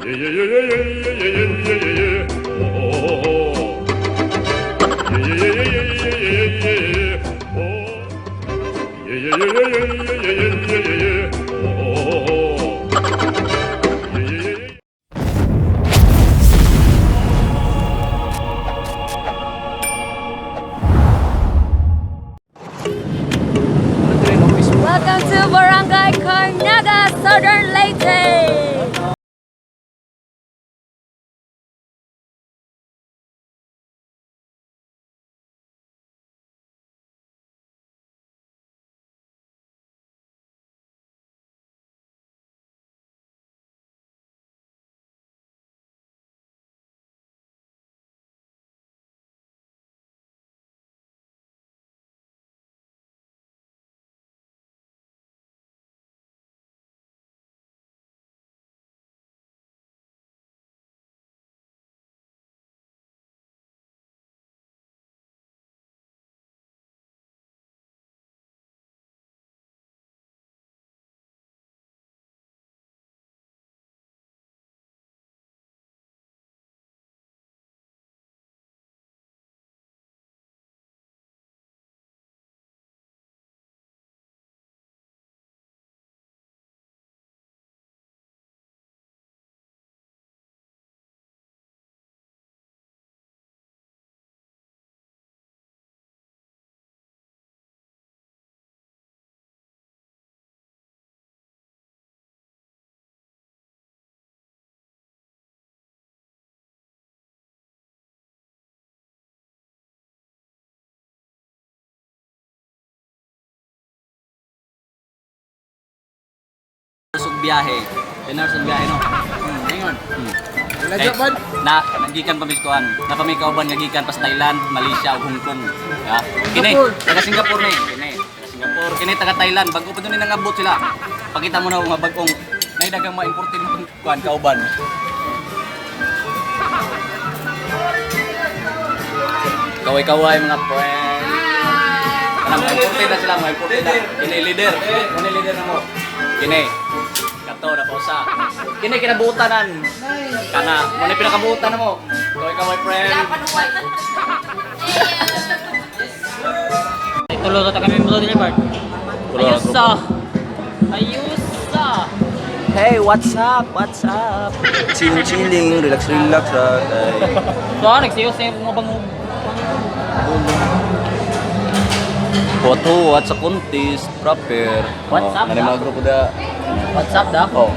Welcome to Barangay Carnaga, Southern Leyte. Biyahe. Dinner sa biyahe no. Ingon. Nagikan pa miskuan. Na kami kauban nagikan pa sa Thailand, Malaysia ug Hong Kong. Ya. Kini taga Singapore ni. Kini taga Singapore, kini taga Thailand. Bago pa ni nangabot sila. Pakita mo na mga bag-ong nay dagang ma-importin kuan kauban. Kaway-kaway mga friend. Kanang ma-importin na sila, ma-importin na. Kini leader. Kini leader na mo. Kini kato na pausa. Kini kinabuutanan. Kana, mo ni pinakabuutan na mo. Kaway-kaway friend. Tulo ta kami mo deliver. Ayusa. Ayusa. Hey, what's up? What's up? Chilling, relax ra. So, nagsiyo sa mga bango. Foto, what's a contest, proper. What's up, Ano mga grupo da? What's up, Dak? Oh.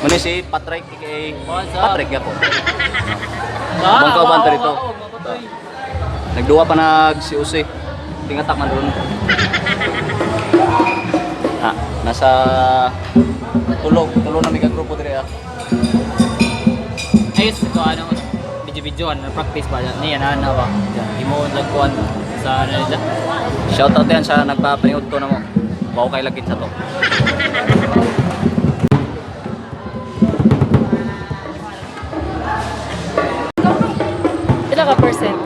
Muna si Patrick, aka What's up? Patrick ako. Bang kauban ta rito. Nagduwa pa nag-COC. Tingatak man doon. Nasa tulo na may grupo dire ah. Ayos ko ano video na practice ba niya na ba. Imo nagkuan sa ano nila. Shoutout yan sa nagpapanood to na mo. Wow kay lagit sa to. Ito ka percent.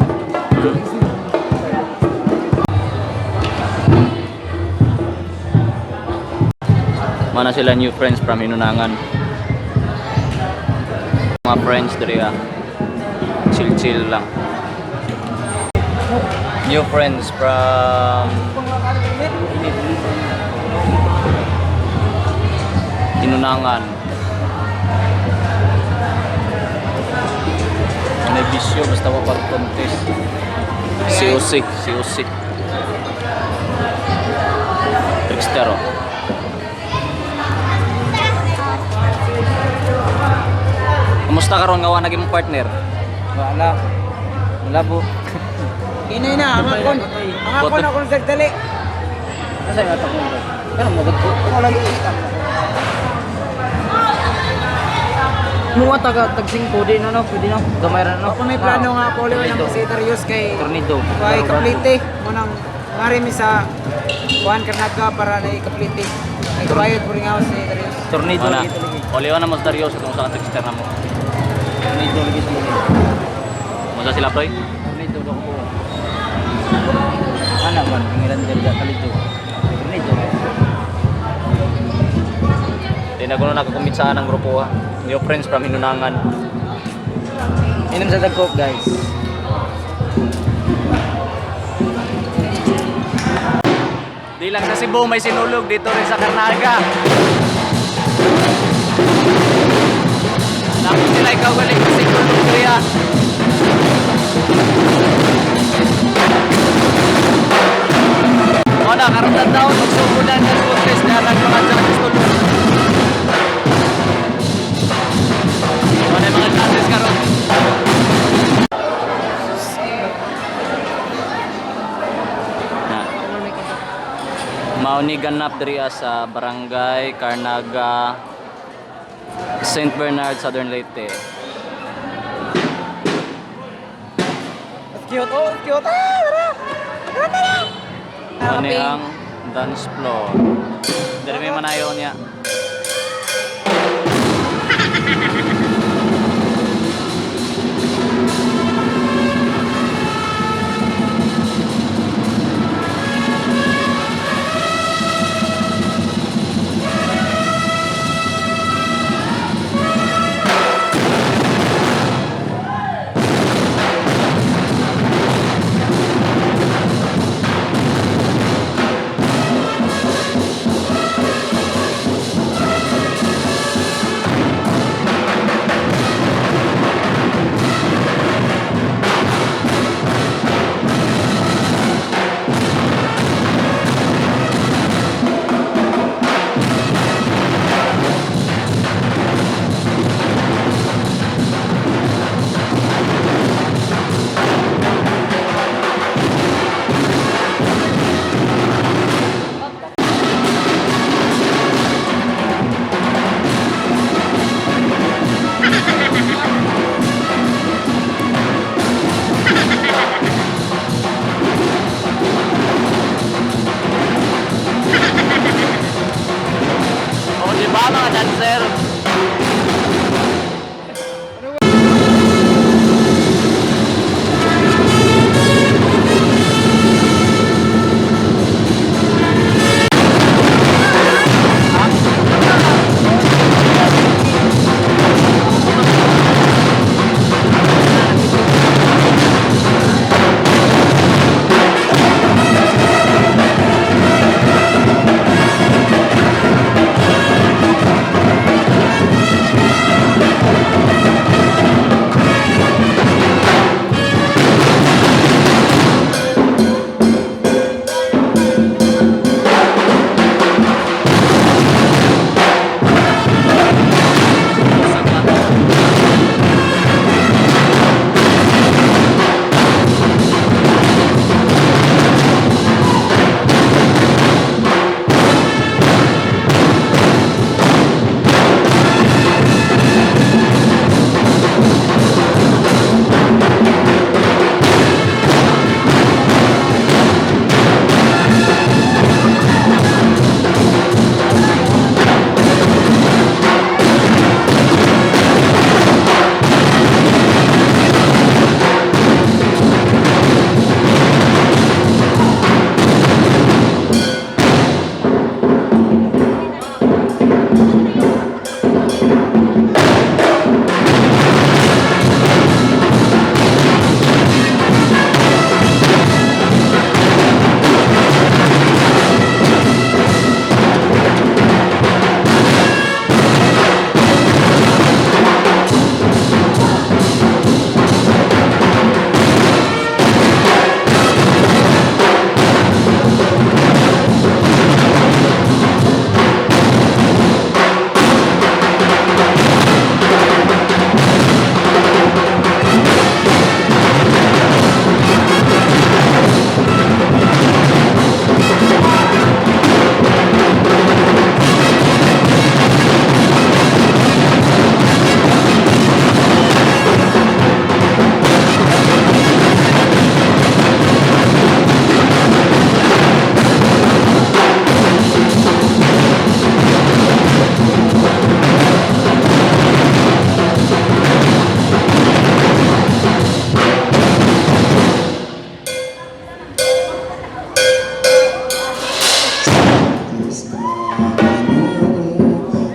Mana sila new friends from Inunangan. Mga friends dari ah. Chill lang. New friends from Inunangan. May bisyo basta wapag contest. COC. Trickster oh. Kamusta karon nga wa naging mong partner? Wala po. Inay na, angakon ako nagdali. Kasi nga takon ko. Pero mo dagko. Ako lagi Mga tag-singko din ano, pwede na. Gamay ra no. Ako may plano nga po ulit ng si Darius kay Tornado. Kay Kaplite. Munang ngari mi sa Juan Carnaga para na ikaplite. Ay bayad po rin ako si Darius. Tornado Ana. lagi talaga. Oliwa na mas Dario sa kung saan trickster na mo. Tornado lagi talaga. Musa sila Proy? Tornado ako po. Ana man, pingilan diri sa kalito. Tornado. Kaya nagulo nakakumitsa ng grupo ha. New friends from Hinunangan. Inom sa dagkop guys. Di lang sa Cebu, may sinulog dito rin sa Karnaga. Tapos sila ikaw galing sa sinulog kaya. O na, karoon taon, magsubulan ng contest na nagpaka dyan sa tulog. O na yung mga classes karoon. Mao ni ganap diri sa Barangay Karnaga, St. Bernard, Southern Leyte. Cute, oh, cute. Ano ang dance floor. Dari may manayo niya. O di ba mga dancer?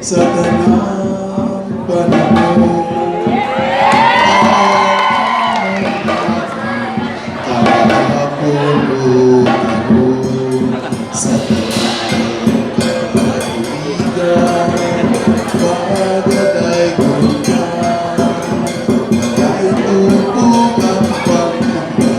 sa tanang panahon. Kahapon o tanong sa tanang kapaligiran, padaday ko na kahit tupok ang pagkakas.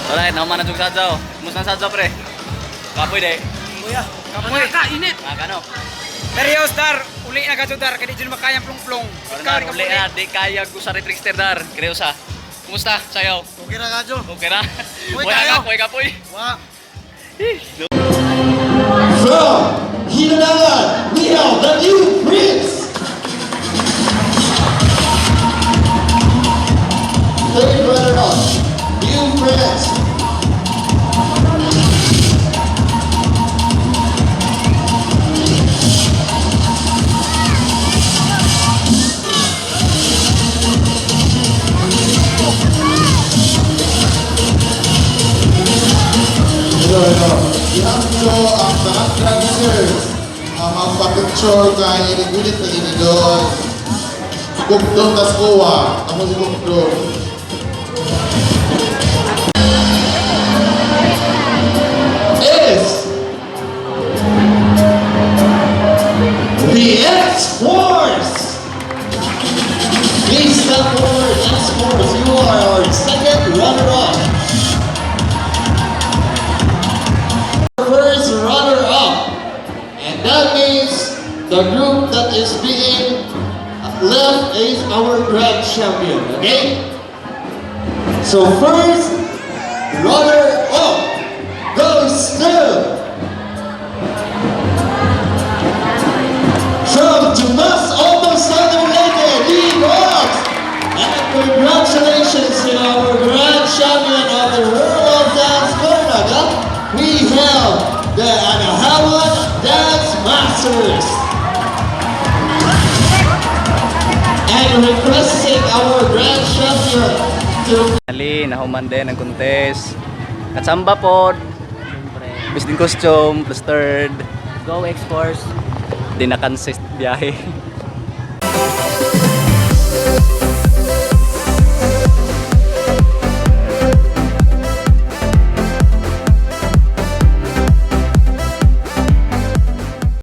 Alright, nauman na itong sadyaw. Kumusta ang sadyaw, pre? Kapoy, de. Kuya, kapoy ka, init. Kano? Serious, Dar. Uli na ka, Dar. Kaya di dyan makayang plong-plong. Dar, uli na. Di kaya ko sa retrickster, Dar. Kriyosa. Kumusta? Sayaw? Okay na, Kadyo. Okay na? Uy, Buhay tayo. ka, buhay ka, poy. Wa. From Hinangan, we have the new prince. Third runner-up, new prince. Ihamso ang mga transfers ang magpapicture kay inigulit na ginidor. Bugdong na skowa. Ako si Bugdong. Is the X-Force. Please step forward, X-Force. You are our second runner-up. First runner-up, and that means the group that is being left is our grand champion, okay? So first runner-up goes to from Tomas Almosan. the Anahawan Dance Masters. And requesting our grand champion to Ali, nahuman din ang contest. Katsamba po, business costume, plus third. Go X-Force. Di na-consist biyahe.